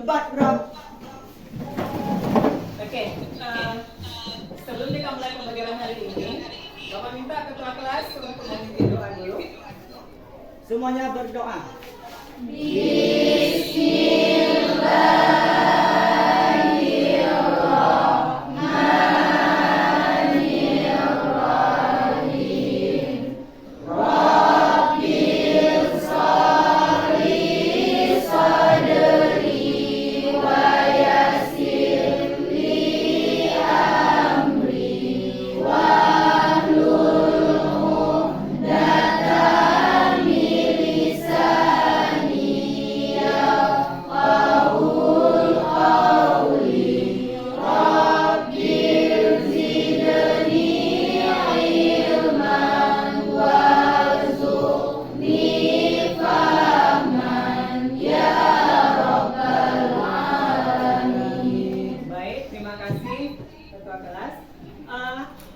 Hebat, bro. Oke, sebelum kita mulai pembelajaran hari ini, Bapak minta ketua kelas untuk memimpin doa dulu. Semuanya berdoa. Baik, terima kasih ketua kelas.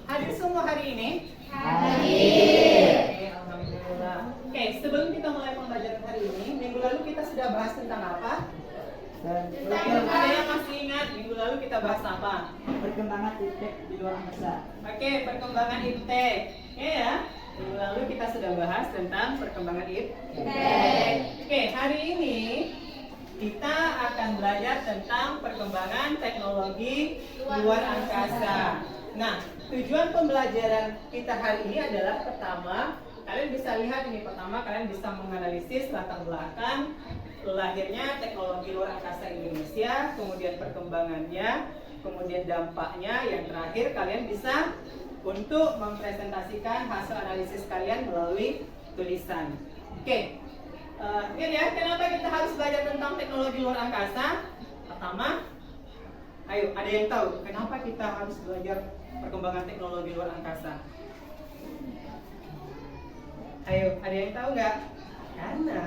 Hadir semua hari ini? Hadir. Oke, alhamdulillah. Oke, sebelum kita mulai pembelajaran hari ini, minggu lalu kita sudah bahas tentang apa? Ada yang masih ingat minggu lalu kita bahas apa? Perkembangan iptek di luar angkasa. Oke, perkembangan iptek. Oke ya. Minggu lalu kita sudah bahas tentang perkembangan iptek. Oke, hari ini kita akan belajar tentang perkembangan teknologi luar angkasa. Nah, tujuan pembelajaran kita hari ini adalah pertama, kalian bisa lihat ini pertama kalian bisa menganalisis latar belakang lahirnya teknologi luar angkasa Indonesia, kemudian perkembangannya, kemudian dampaknya, yang terakhir kalian bisa untuk mempresentasikan hasil analisis kalian melalui tulisan. Oke. Lihat ya, kenapa kita harus belajar tentang teknologi luar angkasa? Pertama, ayo, ada yang tahu kenapa kita harus belajar perkembangan teknologi luar angkasa? Ayo, ada yang tahu nggak? Karena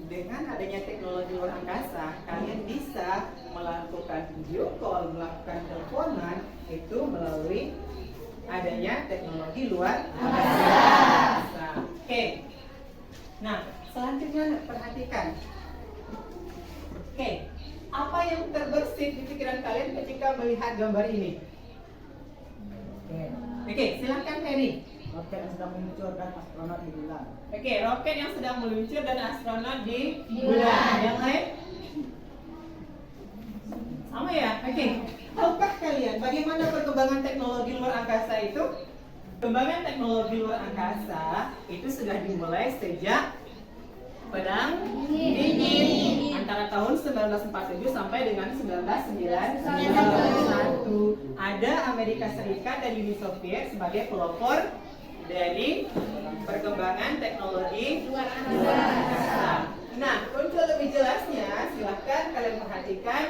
dengan adanya teknologi luar angkasa, kalian bisa melakukan video call, melakukan teleponan itu melalui adanya teknologi luar angkasa. Oke. Nah, selanjutnya perhatikan. Oke, apa yang terbersit di pikiran kalian ketika melihat gambar ini? Oke, silakan Heri. Roket yang sedang meluncurkan astronot di bulan. Oke, roket yang sedang meluncur dan astronot di bulan. Yang lain? Sama ya? Oke. Tahukah kalian bagaimana perkembangan teknologi luar angkasa itu? Perkembangan teknologi luar angkasa itu sudah dimulai sejak Perang Dingin antara tahun 1947 sampai dengan 1991. Ada Amerika Serikat dan Uni Soviet sebagai pelopor dari perkembangan teknologi luar angkasa. Nah, untuk lebih jelasnya, silahkan kalian perhatikan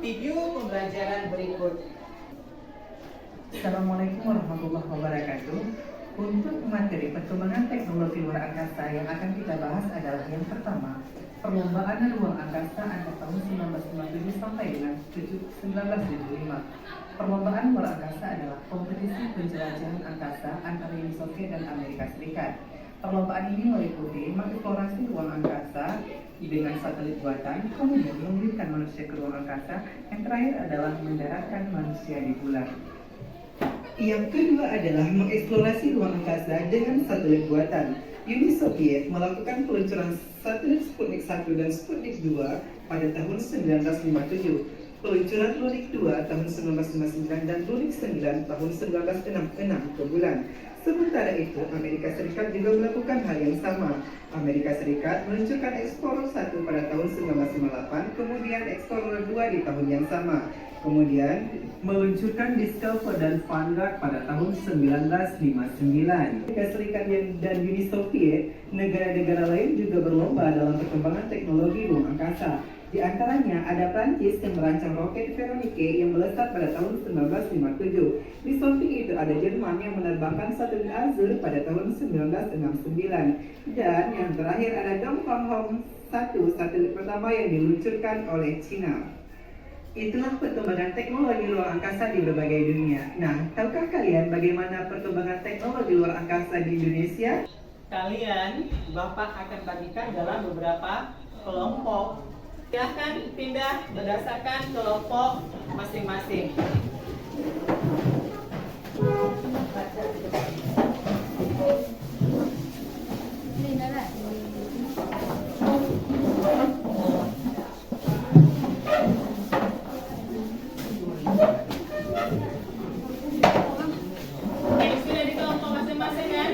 video pembelajaran berikut. Assalamualaikum warahmatullahi wabarakatuh. Untuk materi perkembangan teknologi luar angkasa yang akan kita bahas adalah yang pertama, perlombaan ruang angkasa antara tahun 1957 sampai dengan 1975. Perlombaan luar angkasa adalah kompetisi penjelajahan angkasa antara Uni Soviet dan Amerika Serikat. Perlombaan ini meliputi mengeksplorasi ruang angkasa dengan satelit buatan, kemudian mengirimkan manusia ke ruang angkasa, yang terakhir adalah mendaratkan manusia di bulan. Yang kedua adalah mengeksplorasi ruang angkasa dengan satelit buatan. Uni Soviet melakukan peluncuran satelit Sputnik 1 dan Sputnik 2 pada tahun 1957. Peluncuran Lunik 2 tahun 1959 dan Lunik 9 tahun 1966 ke bulan. Sementara itu, Amerika Serikat juga melakukan hal yang sama. Amerika Serikat meluncurkan Explorer 1 pada tahun 1958, kemudian Explorer 2 di tahun yang sama. Kemudian meluncurkan Discover dan Vanguard pada tahun 1959. Amerika Serikat dan Uni Soviet, negara-negara lain juga berlomba dalam perkembangan teknologi ruang angkasa. Di antaranya ada Prancis yang merancang roket Veronike yang melesat pada tahun 1957. Di samping itu ada Jerman yang menerbangkan satelit Azur pada tahun 1969. Dan yang terakhir ada Dongfang 1, satelit pertama yang diluncurkan oleh Cina. Itulah perkembangan teknologi luar angkasa di berbagai dunia. Nah, tahukah kalian bagaimana perkembangan teknologi luar angkasa di Indonesia? Kalian, Bapak akan bagikan dalam beberapa kelompok. Silahkan pindah berdasarkan kelompok masing-masing. Sudah di kelompok masing-masing kan?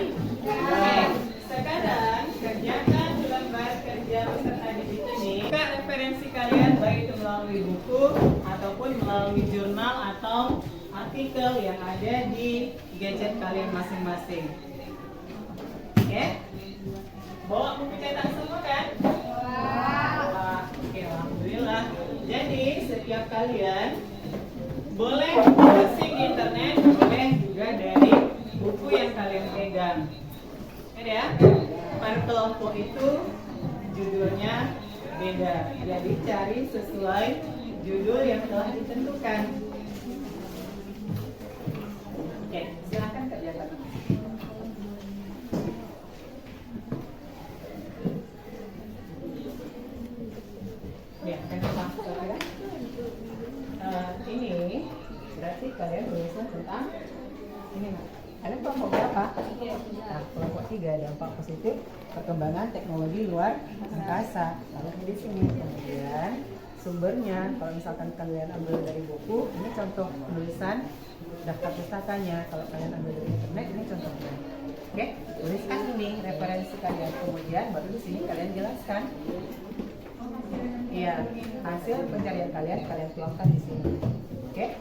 Oke. Sekarang kerjakan lembar kerja peserta didik ini. Buka referensi kalian baik itu melalui buku ataupun melalui jurnal atau artikel yang ada di gadget kalian masing-masing. Oke? Bawa buku cetak semua kan? Oke, alhamdulillah. Jadi setiap kalian boleh browsing internet, boleh juga dari buku yang kalian pegang. Ada ya? Per kelompok itu judulnya beda. Jadi cari sesuai judul yang telah ditentukan. Oke, silakan kerjakan. Ya, kenapa? Ini berarti kalian tulisnya tentang ini, Mak. Kalian kelompok berapa? Nah, kelompok 3, dampak positif perkembangan teknologi luar angkasa. Kalau di sini kemudian sumbernya, kalau misalkan kalian ambil dari buku, ini contoh penulisan daftar pustakanya. Kalau kalian ambil dari internet, ini contohnya. Oke, tuliskan ini referensi kalian, kemudian baru di sini kalian jelaskan. Iya, hasil pencarian kalian tuangkan di sini. Oke?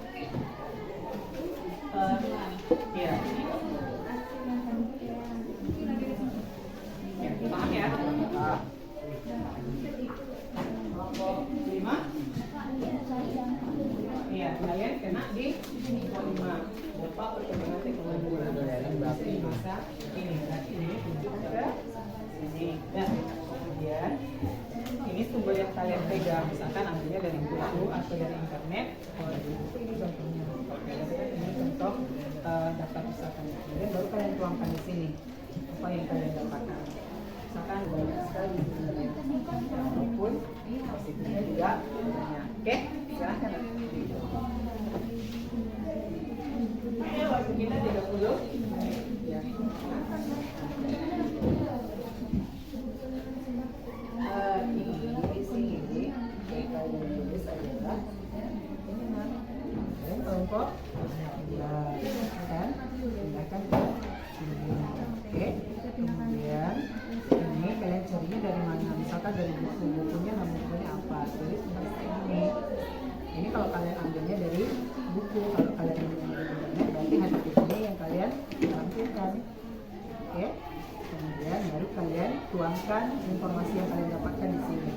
Iya. Ya, paham ya? Kelompok 5. Iya, kalian kena di kelompok 5. Dampak perkembangan teknologi di masa ini. Nanti ini tunjuk ke sini. Dan kemudian ini sumber yang kalian pegang, misalkan ambilnya dari buku atau dari internet. Kalau dari buku ini contohnya, ini contoh daftar pustakanya. Kemudian baru kalian tuangkan di sini apa yang kalian dapatkan. Misalkan banyak sekali maupun positifnya juga banyak. Oke, silahkan. Ayo, waktu kita 30 ya. Kelompok kan pindahkan ke sini. Oke, kemudian ini kalian carinya dari mana, misalkan dari bukunya namanya apa, tulis seperti ini kalau kalian ambilnya dari buku. Kalau kalian ambilnya dari internet berarti hanya ini yang kalian tampilkan. Oke, kemudian baru kalian tuangkan informasi yang kalian dapatkan di sini.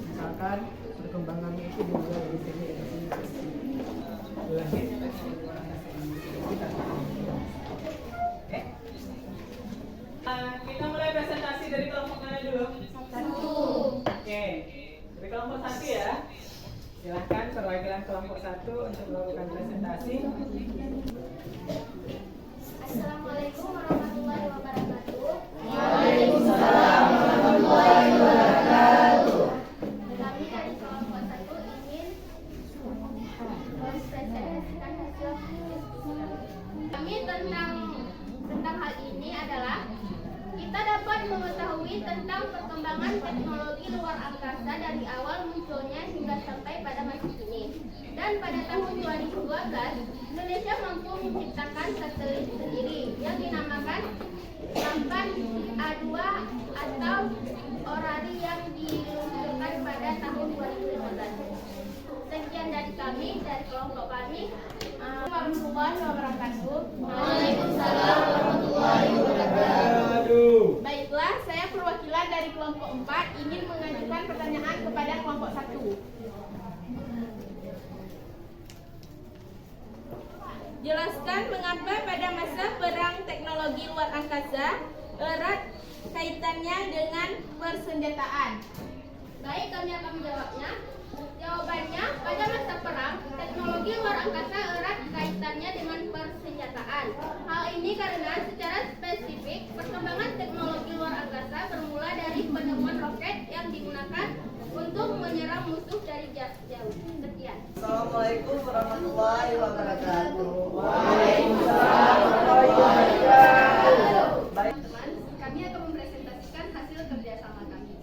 Misalkan perkembangannya itu juga dari sini dari sini dari sini. Oke. Kita mulai presentasi dari kelompok mana dulu? 1. Oke. Dari kelompok 1 ya. Silahkan perwakilan kelompok 1 untuk melakukan presentasi. Assalamualaikum warahmatullahi wabarakatuh. Waalaikumsalam warahmatullahi wabarakatuh. Kami dari kelompok 1 ingin mempresentasikan hasil kami tentang hal ini adalah kita dapat mengetahui tentang perkembangan teknologi luar angkasa dari awal munculnya hingga sampai pada masa kini. Dan pada tahun 2012, Indonesia mampu menciptakan satelit sendiri yang dinamakan Sampan A2 atau Orari yang diluncurkan pada tahun 2015. Sekian dari kami, dari kelompok kami. Warahmatullahi wabarakatuh. Waalaikumsalam warahmatullahi wabarakatuh. Baiklah, saya perwakilan dari kelompok 4 ingin mengajukan pertanyaan kepada kelompok 1. Jelaskan mengapa pada masa perang teknologi luar angkasa erat kaitannya dengan persenjataan. Baik, kami akan menjawabnya. Jawabannya, pada masa perang, teknologi luar angkasa erat kaitannya dengan persenjataan. Hal ini karena secara spesifik, perkembangan teknologi luar angkasa bermula dari penemuan roket yang digunakan untuk Assalamualaikum warahmatullahi wabarakatuh. Waalaikumsalam warahmatullahi wabarakatuh. Baik. Teman, kami akan mempresentasikan hasil kerjasama kami.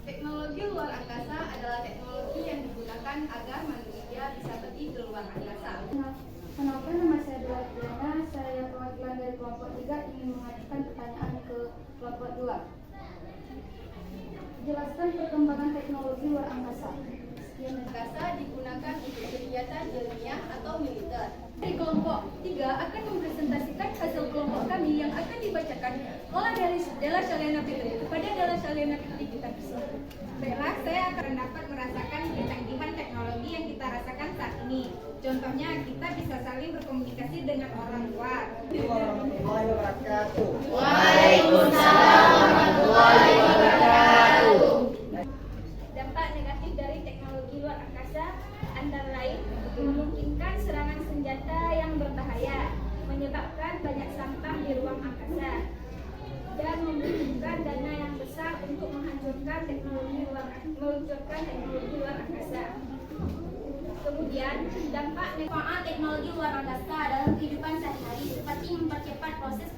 Teknologi luar angkasa adalah teknologi yang digunakan agar manusia bisa pergi ke luar angkasa. Kenalkan, nama saya Dua Diana, saya perwakilan dari kelompok 3 ingin mengajukan pertanyaan ke kelompok 2. Jelaskan perkembangan teknologi luar angkasa. Yang angkasa digunakan untuk kegiatan ilmiah atau militer. Dari kelompok 3 akan mempresentasikan hasil kelompok kami yang akan dibacakan oleh Della Shalena Fitri kepada Della Shalena Fitri kita bersama. Baiklah, saya akan dapat merasakan kecanggihan teknologi yang kita rasakan saat ini. Contohnya, kita bisa saling berkomunikasi dengan orang luar. Warahmatullahi wabarakatuh. Waalaikumsalam warahmatullahi wabarakatuh. Dampak negatif dari teknologi luar angkasa antara lain memungkinkan serangan senjata yang berbahaya, menyebabkan banyak sampah di ruang angkasa, dan membutuhkan dana yang besar untuk meluncurkan teknologi luar angkasa. Kemudian, dampak Manfaat teknologi luar angkasa dalam kehidupan sehari-hari seperti mempercepat proses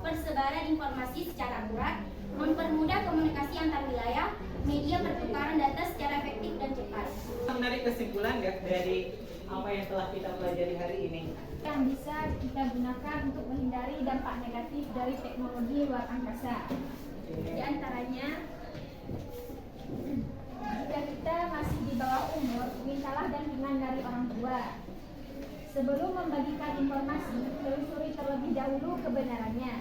persebaran informasi secara akurat, mempermudah komunikasi antar wilayah, media pertukaran data secara efektif dan cepat. Menarik kesimpulan nggak dari apa yang telah kita pelajari hari ini? yang bisa kita gunakan untuk menghindari dampak negatif dari teknologi luar angkasa. Di antaranya, jika kita masih di bawah umur, mintalah dampingan dari orang tua. Sebelum membagikan informasi, telusuri terlebih dahulu kebenarannya.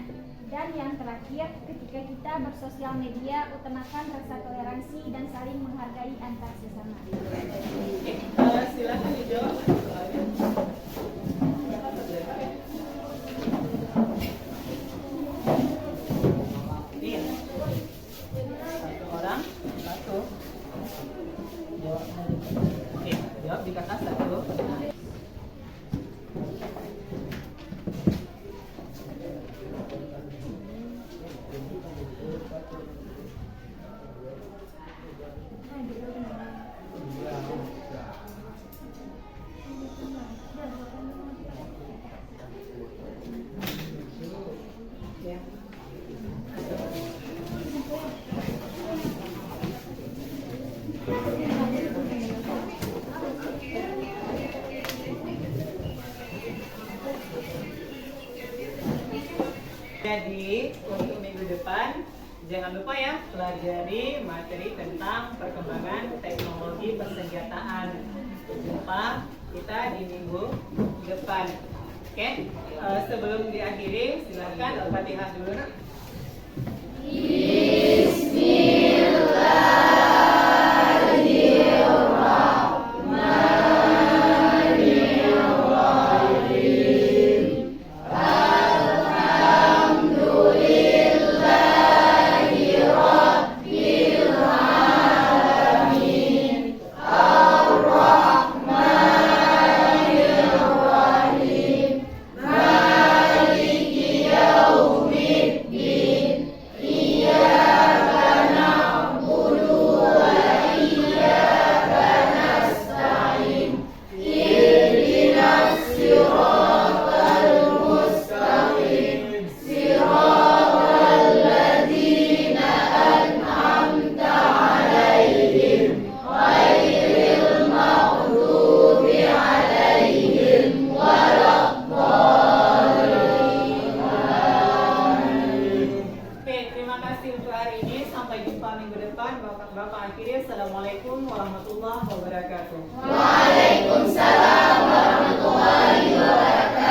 Dan yang terakhir, ketika kita bersosial media, utamakan rasa toleransi dan saling menghargai antar sesama. Silakan dijawab. Iya. Satu orang, satu. Jawab di kata satu. Ya. Jadi untuk minggu depan jangan lupa ya pelajari materi tentang perkembangan teknologi persenjataan. Jumpa kita di minggu depan. Oke, sebelum diakhiri silakan Al-Fatihah dulu nak. Bapak akhiri, Assalamualaikum warahmatullahi wabarakatuh. Waalaikumsalam warahmatullahi wabarakatuh.